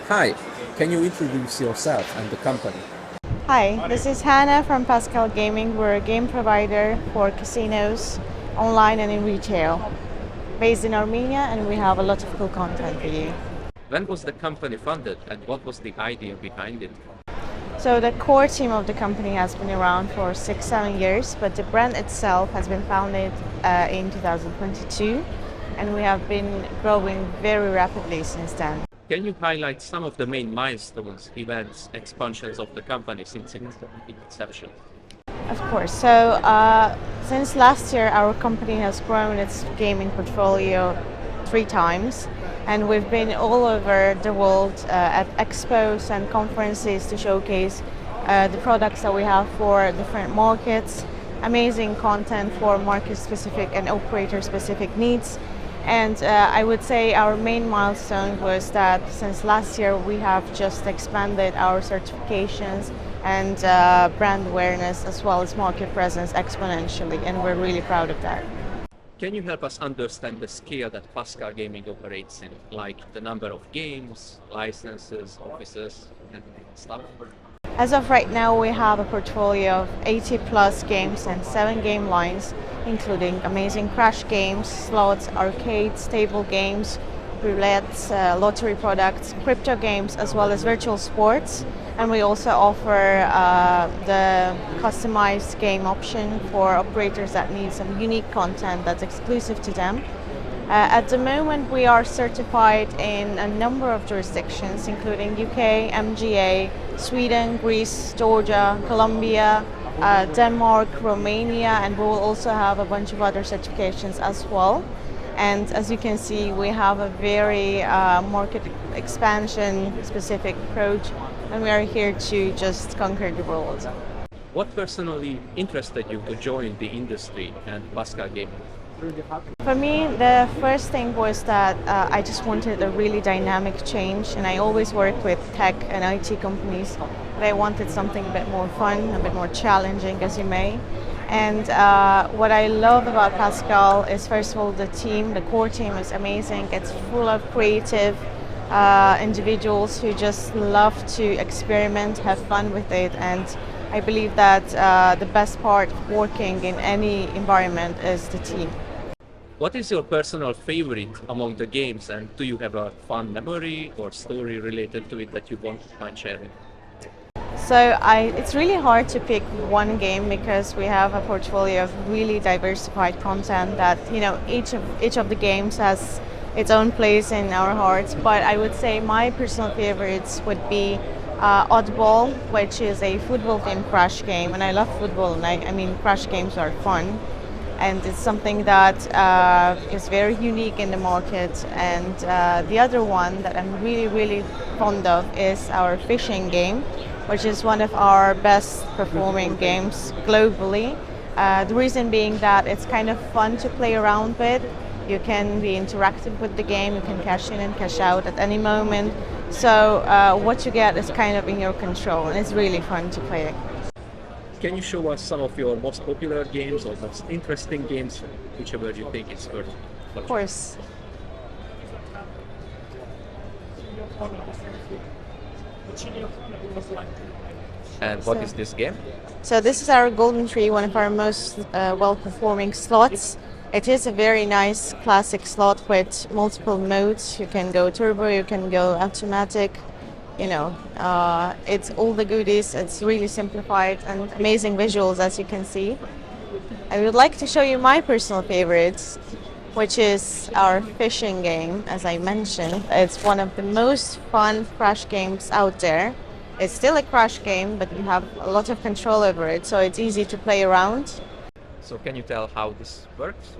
Hi, can you introduce yourself and the company? Hi, this is Hannah from Pascal Gaming. We're a game provider for casinos, online and in retail, based in Armenia, and we have a lot of cool content for you. When was the company founded and what was the idea behind it? So the core team of the company has been around for 6, 7 years, but the brand itself has been founded in 2022, and we have been growing very rapidly since then. Can you highlight some of the main milestones, events, expansions of the company since its inception? Of course. Since last year, our company has grown its gaming portfolio 3 times, and we've been all over the world at expos and conferences to showcase the products that we have for different markets, amazing content for market specific and operator specific needs. And I would say our main milestone was that since last year we have just expanded our certifications and brand awareness as well as market presence exponentially, and we're really proud of that. Can you help us understand the scale that Pascal Gaming operates in, like the number of games, licenses, offices, and stuff? As of right now, we have a portfolio of 80 plus games and 7 game lines, including amazing crash games, slots, arcades, table games, roulettes, lottery products, crypto games, as well as virtual sports. And we also offer the customized game option for operators that need some unique content that's exclusive to them. At the moment, we are certified in a number of jurisdictions, including UK, MGA, Sweden, Greece, Georgia, Colombia, Denmark, Romania, and we will also have a bunch of other certifications as well. And as you can see, we have a very market expansion specific approach, and we are here to just conquer the world. What personally interested you to join the industry and Pascal Gaming? For me, the first thing was that I just wanted a really dynamic change, and I always work with tech and IT companies, but I wanted something a bit more fun, a bit more challenging, as you may. And what I love about Pascal is, first of all, the team. The core team is amazing. It's full of creative individuals who just love to experiment, have fun with it, and I believe that the best part of working in any environment is the team. What is your personal favorite among the games, and do you have a fun memory or story related to it that you want to mind sharing? It's really hard to pick one game because we have a portfolio of really diversified content that each of the games has its own place in our hearts. But I would say my personal favorites would be Oddball, which is a football themed crash game, and I love football, and I mean crash games are fun, and it's something that is very unique in the market. And the other one that I'm really fond of is our fishing game, which is one of our best performing games globally. The reason being that it's kind of fun to play around with. You can be interactive with the game, you can cash in and cash out at any moment. So what you get is kind of in your control, and it's really fun to play. Can you show us some of your most popular games or most interesting games, whichever you think is worth Of watching? course. And what is this game? So this is our Golden Tree, one of our most well-performing slots. It is a very nice classic slot with multiple modes. You can go turbo, you can go automatic. It's all the goodies. It's really simplified and amazing visuals, as you can see. I would like to show you my personal favorites, which is our fishing game. As I mentioned, it's one of the most fun crash games out there. It's still a crash game, but you have a lot of control over it, so it's easy to play around. So can you tell how this works?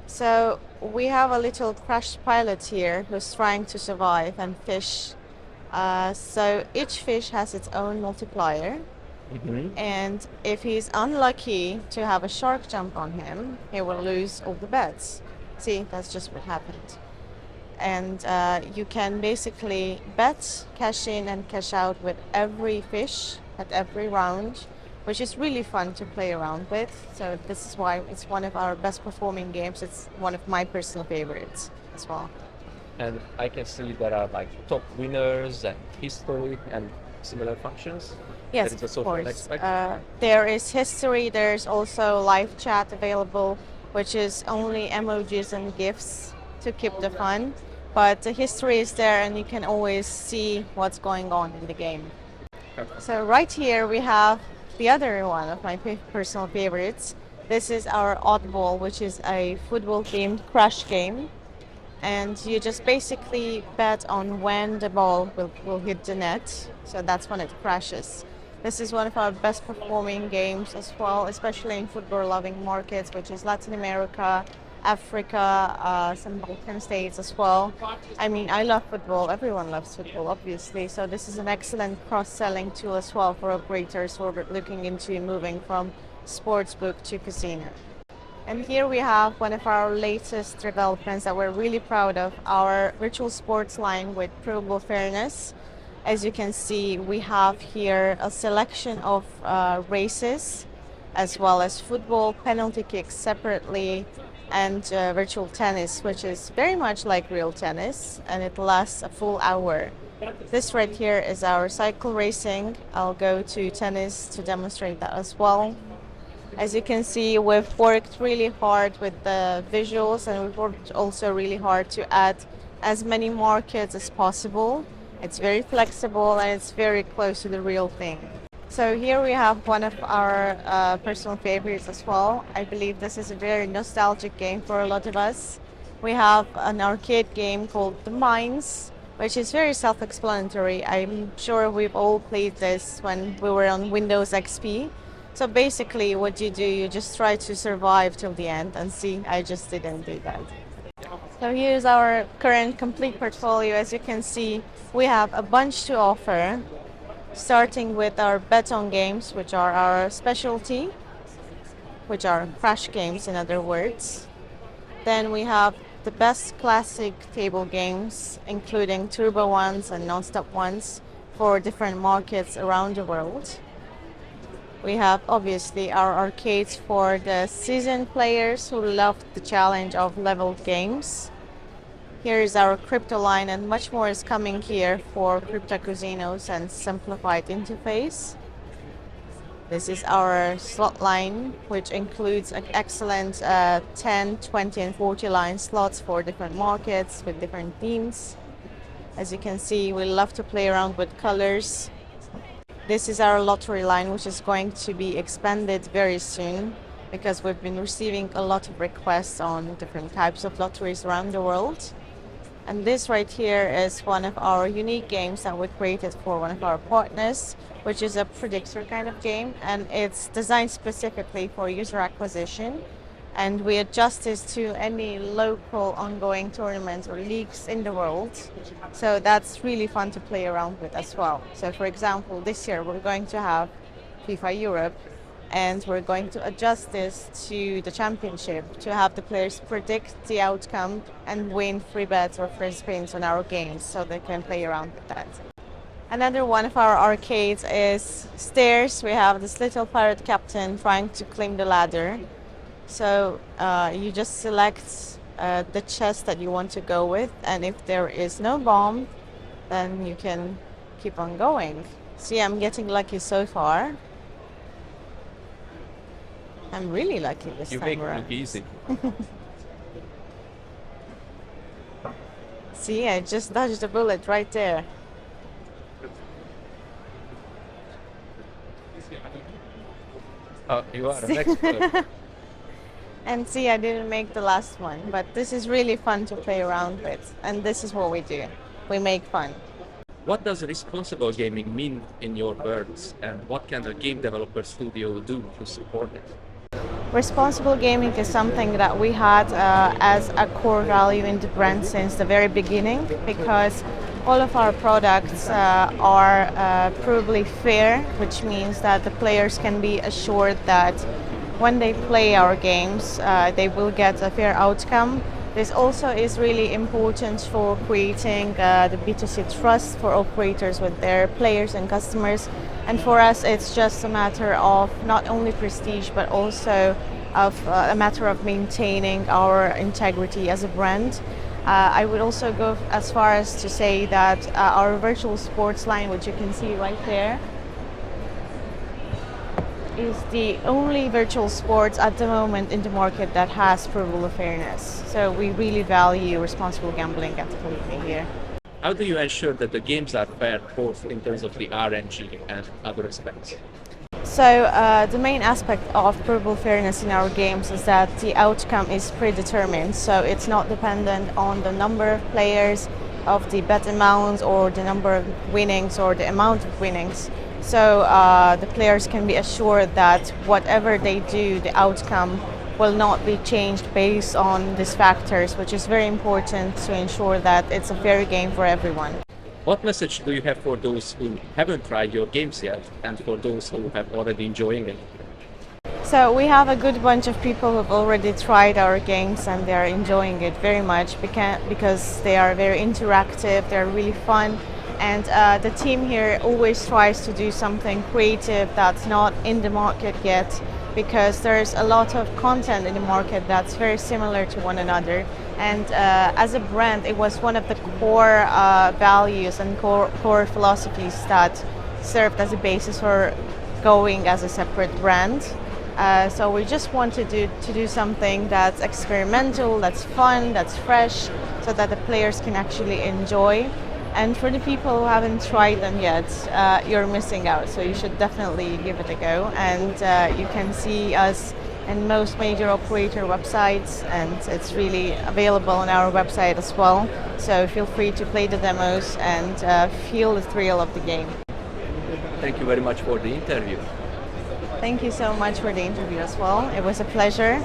So we have a little crash pilot here who's trying to survive and fish. So each fish has its own multiplier, and if he's unlucky to have a shark jump on him, he will lose all the bets. See, that's just what happened. And you can basically bet, cash in, and cash out with every fish at every round, which is really fun to play around with. So this is why it's one of our best performing games. It's one of my personal favorites as well. And I can see there are like top winners and history and similar functions. Yes, There is a of social course. aspect. There is history. There's also live chat available, which is only emojis and GIFs to keep the fun. But the history is there, and you can always see what's going on in the game. So right here we have the other one of my personal favorites. This is our Oddball, which is a football-themed crash game, and you just basically bet on when the ball will hit the net. So that's when it crashes. This is one of our best performing games as well, especially in football loving markets, which is Latin America, Africa, some Balkan states as well. I mean, I love football. Everyone loves football, obviously. So this is an excellent cross-selling tool as well for operators who are looking into moving from sportsbook to casino. And here we have one of our latest developments that we're really proud of, our virtual sports line with Probable Fairness. As you can see, we have here a selection of races, as well as football, penalty kicks separately, and virtual tennis, which is very much like real tennis, and it lasts a full hour. This right here is our cycle racing. I'll go to tennis to demonstrate that as well. As you can see, we've worked really hard with the visuals, and we've worked also really hard to add as many markets as possible. It's very flexible and it's very close to the real thing. So here we have one of our personal favorites as well. I believe this is a very nostalgic game for a lot of us. We have an arcade game called The Mines, which is very self-explanatory. I'm sure we've all played this when we were on Windows XP. So basically what you do, you just try to survive till the end, and see, I just didn't do that. So here's our current complete portfolio. As you can see, we have a bunch to offer, starting with our bet on games, which are our specialty, which are crash games in other words. Then we have the best classic table games, including turbo ones and non-stop ones for different markets around the world. We have obviously our arcades for the seasoned players who love the challenge of leveled games. Here is our crypto line, and much more is coming here for crypto casinos and simplified interface. This is our slot line, which includes an excellent 10, 20 and 40 line slots for different markets with different themes. As you can see, we love to play around with colors. This is our lottery line, which is going to be expanded very soon because we've been receiving a lot of requests on different types of lotteries around the world. And this right here is one of our unique games that we created for one of our partners, which is a predictor kind of game, and it's designed specifically for user acquisition. And we adjust this to any local ongoing tournaments or leagues in the world. So that's really fun to play around with as well. So for example, this year we're going to have FIFA Europe, and we're going to adjust this to the championship to have the players predict the outcome and win free bets or free spins on our games, so they can play around with that. Another one of our arcades is stairs. We have this little pirate captain trying to climb the ladder. So you just select the chest that you want to go with, and if there is no bomb, then you can keep on going. See, I'm getting lucky so far. I'm really lucky this You time make it around. look easy. See, I just dodged a bullet right there. Oh, you are an expert. And see, I didn't make the last one, but this is really fun to play around with, and this is what we do. We make fun. What does responsible gaming mean in your words, and what can a game developer studio do to support it? Responsible gaming is something that we had as a core value in the brand since the very beginning, because all of our products are provably fair, which means that the players can be assured that when they play our games, they will get a fair outcome. This also is really important for creating the B2C trust for operators with their players and customers. And for us, it's just a matter of not only prestige, but also of a matter of maintaining our integrity as a brand. I would also go as far as to say that our virtual sports line, which you can see right there, is the only virtual sports at the moment in the market that has Pro Rule of Fairness. So we really value responsible gambling at the company here. How do you ensure that the games are fair, both in terms of the RNG and other aspects? So the main aspect of Pro Rule Fairness in our games is that the outcome is predetermined. So it's not dependent on the number of players, of the bet amounts, or the number of winnings, or the amount of winnings. So the players can be assured that whatever they do, the outcome will not be changed based on these factors, which is very important to ensure that it's a fair game for everyone. What message do you have for those who haven't tried your games yet and for those who have already enjoying it? So we have a good bunch of people who've already tried our games and they're enjoying it very much because they are very interactive, they're really fun, and the team here always tries to do something creative that's not in the market yet, because there's a lot of content in the market that's very similar to one another. And as a brand, it was one of the core values and core philosophies that served as a basis for going as a separate brand. So we just wanted to do something that's experimental, that's fun, that's fresh, so that the players can actually enjoy. And for the people who haven't tried them yet, you're missing out. So you should definitely give it a go. And you can see us in most major operator websites, and it's really available on our website as well. So feel free to play the demos and feel the thrill of the game. Thank you very much for the interview. Thank you so much for the interview as well. It was a pleasure.